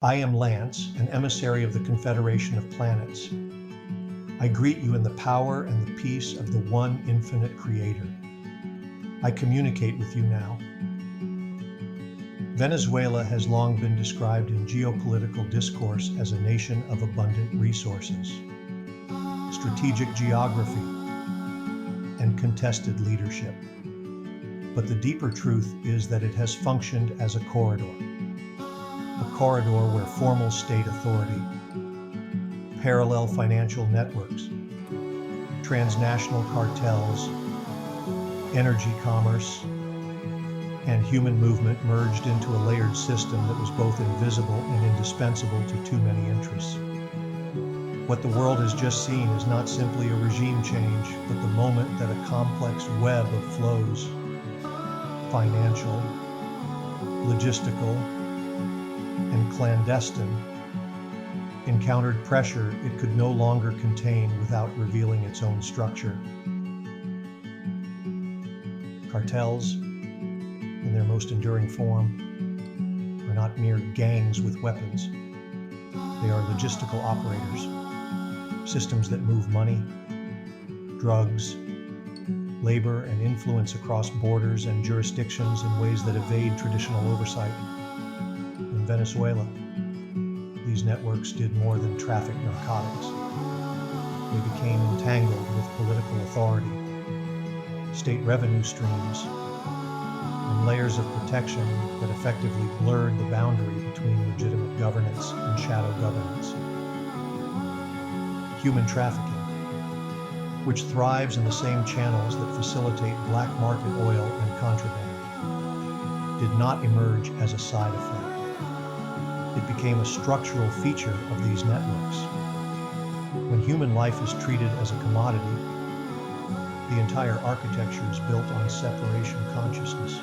I am Lance, an emissary of the Confederation of Planets. I greet you in the power and the peace of the one infinite Creator. I communicate with you now. Venezuela has long been described in geopolitical discourse as a nation of abundant resources, strategic geography, and contested leadership. But the deeper truth is that it has functioned as a corridor where formal state authority, parallel financial networks, transnational cartels, energy commerce, and human movement merged into a layered system that was both invisible and indispensable to too many interests. What the world has just seen is not simply a regime change, but the moment that a complex web of flows, financial, logistical, and clandestine, encountered pressure it could no longer contain without revealing its own structure. Cartels, in their most enduring form, are not mere gangs with weapons. They are logistical operators, systems that move money, drugs, labor, and influence across borders and jurisdictions in ways that evade traditional oversight. In Venezuela, these networks did more than traffic narcotics. They became entangled with political authority, state revenue streams, and layers of protection that effectively blurred the boundary between legitimate governance and shadow governance. Human trafficking, which thrives in the same channels that facilitate black market oil and contraband, did not emerge as a side effect. It became a structural feature of these networks. When human life is treated as a commodity, the entire architecture is built on separation consciousness,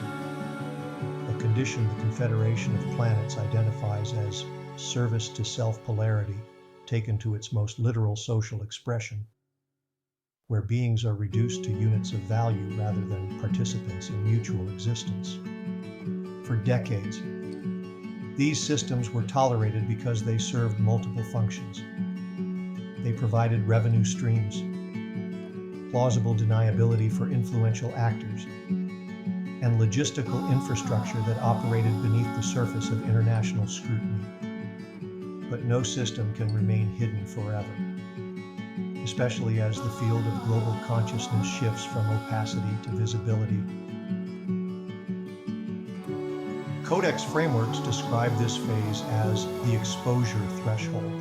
a condition the Confederation of Planets identifies as service to self-polarity, taken to its most literal social expression, where beings are reduced to units of value rather than participants in mutual existence. For decades, these systems were tolerated because they served multiple functions. They provided revenue streams, plausible deniability for influential actors, and logistical infrastructure that operated beneath the surface of international scrutiny. But no system can remain hidden forever, especially as the field of global consciousness shifts from opacity to visibility. Codex frameworks describe this phase as the exposure threshold,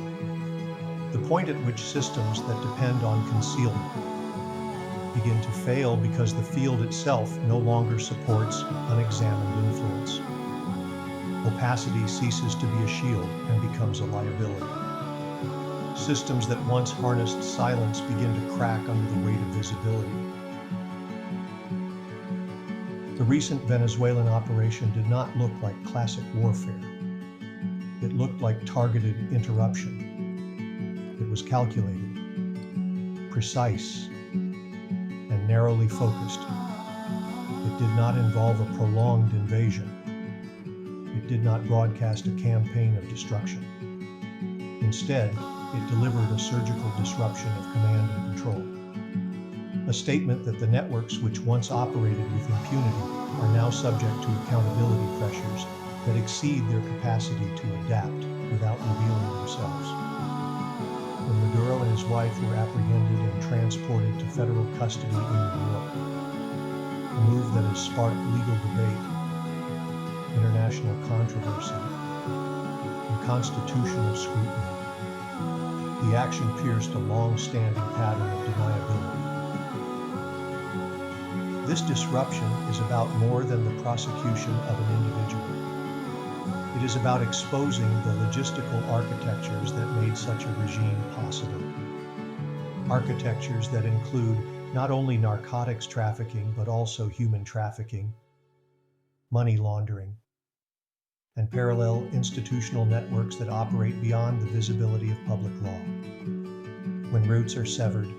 the point at which systems that depend on concealment begin to fail because the field itself no longer supports unexamined influence. Opacity ceases to be a shield and becomes a liability. Systems that once harnessed silence begin to crack under the weight of visibility. The recent Venezuelan operation did not look like classic warfare. It looked like targeted interruption. It was calculated, precise, and narrowly focused. It did not involve a prolonged invasion. It did not broadcast a campaign of destruction. Instead, it delivered a surgical disruption of command and control. A statement that the networks which once operated with impunity are now subject to accountability pressures that exceed their capacity to adapt without revealing themselves. When Maduro and his wife were apprehended and transported to federal custody in New York, a move that has sparked legal debate, international controversy, and constitutional scrutiny, the action pierced a long-standing pattern of deniability. This disruption is about more than the prosecution of an individual. It is about exposing the logistical architectures that made such a regime possible. Architectures that include not only narcotics trafficking, but also human trafficking, money laundering, and parallel institutional networks that operate beyond the visibility of public law. When roots are severed,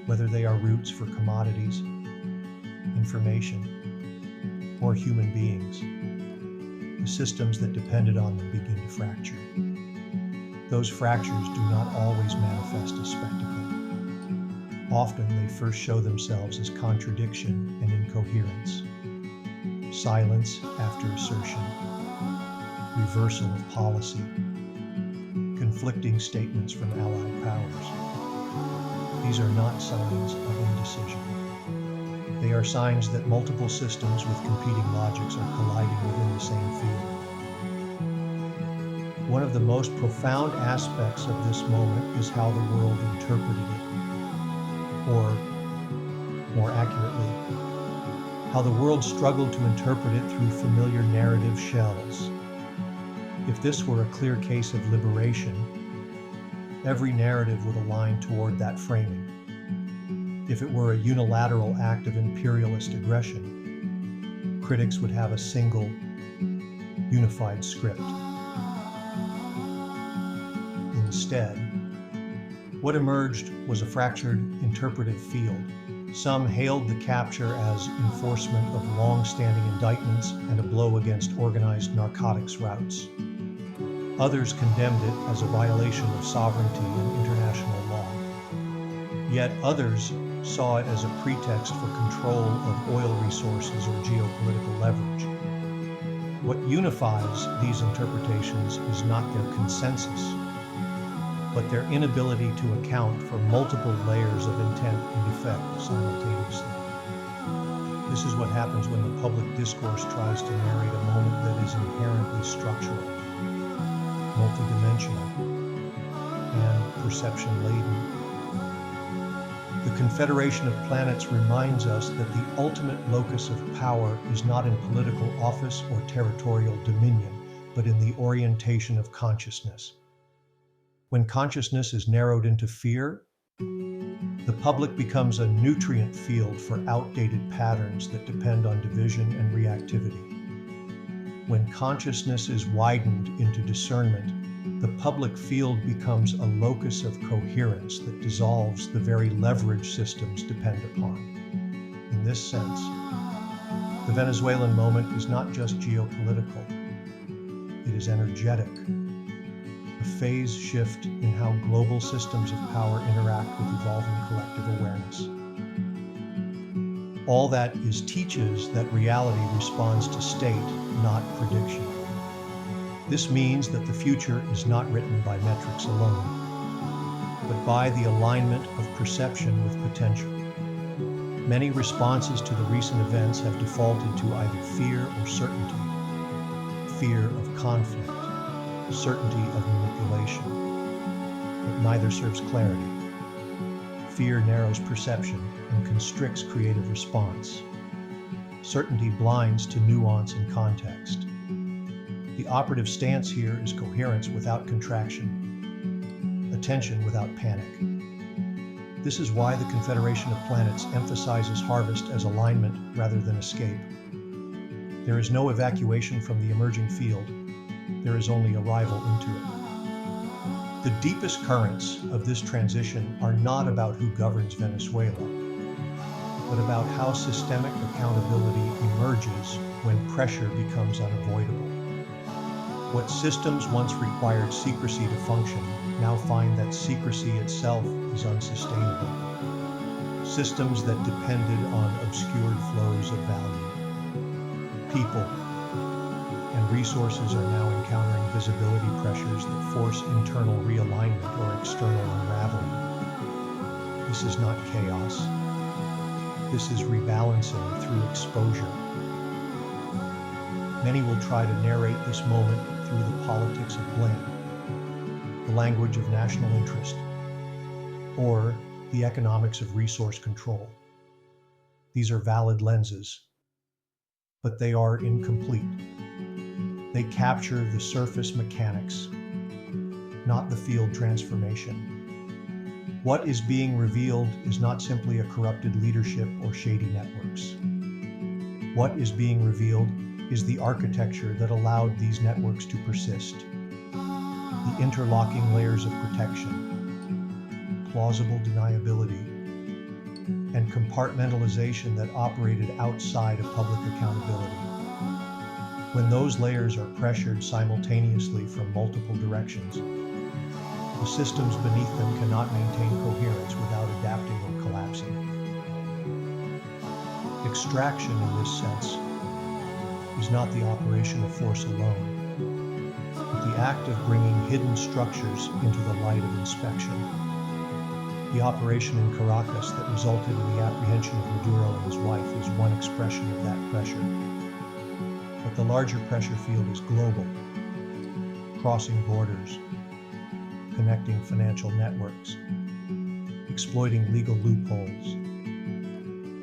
whether they are roots for commodities, information, or human beings, the systems that depended on them begin to fracture. Those fractures do not always manifest as spectacle. Often they first show themselves as contradiction and incoherence. Silence after assertion, reversal of policy, conflicting statements from allied powers. These are not signs of indecision. They are signs that multiple systems with competing logics are colliding within the same field. One of the most profound aspects of this moment is how the world interpreted it, or more accurately, how the world struggled to interpret it through familiar narrative shells. If this were a clear case of liberation, every narrative would align toward that framing. If it were a unilateral act of imperialist aggression, critics would have a single, unified script. Instead, what emerged was a fractured interpretive field. Some hailed the capture as enforcement of long-standing indictments and a blow against organized narcotics routes. Others condemned it as a violation of sovereignty and international law. Yet others saw it as a pretext for control of oil resources or geopolitical leverage. What unifies these interpretations is not their consensus, but their inability to account for multiple layers of intent and effect simultaneously. This is what happens when the public discourse tries to narrate a moment that is inherently structural, multidimensional, and perception-laden. The Confederation of Planets reminds us that the ultimate locus of power is not in political office or territorial dominion, but in the orientation of consciousness. When consciousness is narrowed into fear, the public becomes a nutrient field for outdated patterns that depend on division and reactivity. When consciousness is widened into discernment, the public field becomes a locus of coherence that dissolves the very leverage systems depend upon. In this sense, the Venezuelan moment is not just geopolitical, it is energetic, a phase shift in how global systems of power interact with evolving collective awareness. All that is teaches that reality responds to state, not prediction. This means that the future is not written by metrics alone, but by the alignment of perception with potential. Many responses to the recent events have defaulted to either fear or certainty, fear of conflict, certainty of manipulation, but neither serves clarity. Fear narrows perception and constricts creative response. Certainty blinds to nuance and context. The operative stance here is coherence without contraction, attention without panic. This is why the Confederation of Planets emphasizes harvest as alignment rather than escape. There is no evacuation from the emerging field. There is only arrival into it. The deepest currents of this transition are not about who governs Venezuela, but about how systemic accountability emerges when pressure becomes unavoidable. What systems once required secrecy to function now find that secrecy itself is unsustainable. Systems that depended on obscured flows of value. People and resources are now encountering visibility pressures that force internal realignment or external unraveling. This is not chaos. This is rebalancing through exposure. Many will try to narrate this moment through the politics of blame, the language of national interest, or the economics of resource control. These are valid lenses, but they are incomplete. They capture the surface mechanics, not the field transformation. What is being revealed is not simply a corrupted leadership or shady networks. What is being revealed is the architecture that allowed these networks to persist. The interlocking layers of protection, plausible deniability, and compartmentalization that operated outside of public accountability. When those layers are pressured simultaneously from multiple directions, the systems beneath them cannot maintain coherence without adapting or collapsing. Extraction, in this sense, is not the operation of force alone, but the act of bringing hidden structures into the light of inspection. The operation in Caracas that resulted in the apprehension of Maduro and his wife is one expression of that pressure. But the larger pressure field is global, crossing borders, connecting financial networks, exploiting legal loopholes,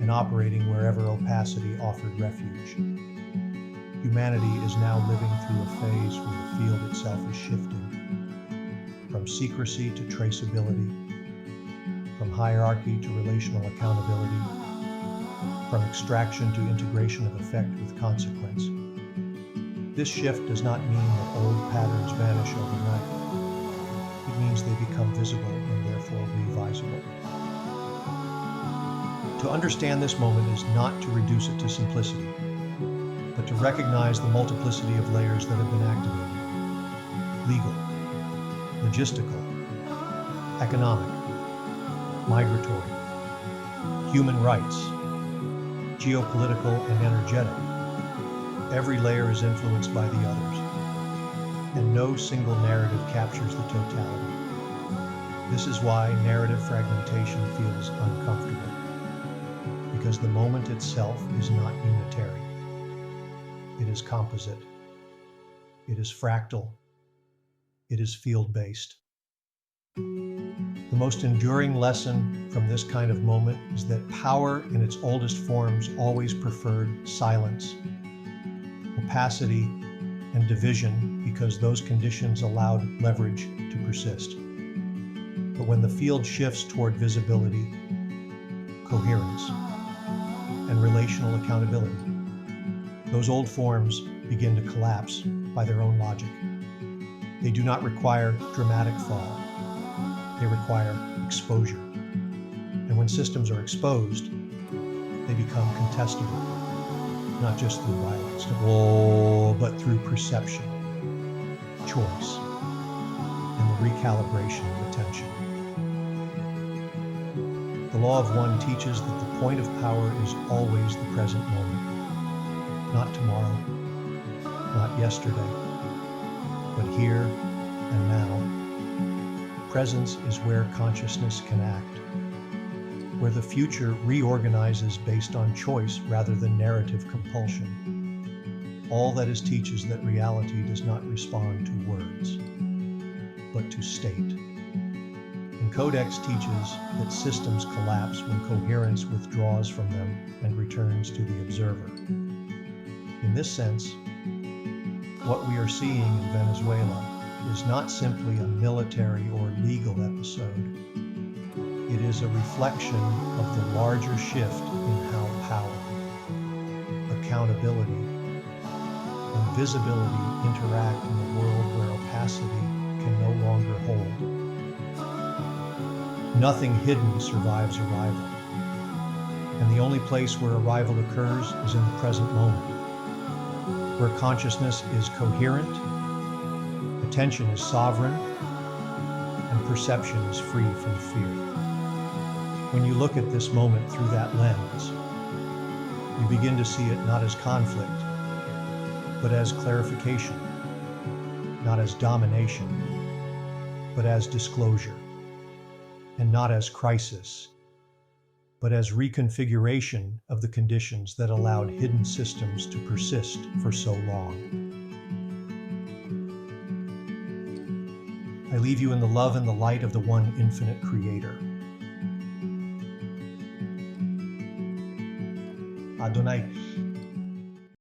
and operating wherever opacity offered refuge. Humanity is now living through a phase where the field itself is shifting, from secrecy to traceability, from hierarchy to relational accountability, from extraction to integration of effect with consequence. This shift does not mean that old patterns vanish overnight. It means they become visible and therefore revisable. To understand this moment is not to reduce it to simplicity, but to recognize the multiplicity of layers that have been activated: legal, logistical, economic, migratory, human rights, geopolitical, and energetic. Every layer is influenced by the others, and no single narrative captures the totality. This is why narrative fragmentation feels uncomfortable, because the moment itself is not unitary. It is composite. It is fractal. It is field-based. The most enduring lesson from this kind of moment is that power in its oldest forms always preferred silence, opacity, and division because those conditions allowed leverage to persist. But when the field shifts toward visibility, coherence, and relational accountability, those old forms begin to collapse by their own logic. They do not require dramatic fall. They require exposure. And when systems are exposed, they become contestable, not just through violence, but through perception, choice, and the recalibration of attention. The law of one teaches that the point of power is always the present moment, not tomorrow, not yesterday, but here and now. Presence is where consciousness can act, where the future reorganizes based on choice rather than narrative compulsion. All that is teaches that reality does not respond to words, but to state. And Codex teaches that systems collapse when coherence withdraws from them and returns to the observer. In this sense, what we are seeing in Venezuela is not simply a military or legal episode. It is a reflection of the larger shift in how power, accountability, and visibility interact in a world where opacity can no longer hold. Nothing hidden survives arrival, and the only place where arrival occurs is in the present moment, where consciousness is coherent, attention is sovereign, and perception is free from fear. When you look at this moment through that lens, you begin to see it not as conflict, but as clarification, not as domination, but as disclosure, and not as crisis, but as reconfiguration of the conditions that allowed hidden systems to persist for so long. I leave you in the love and the light of the one infinite Creator. Adonai.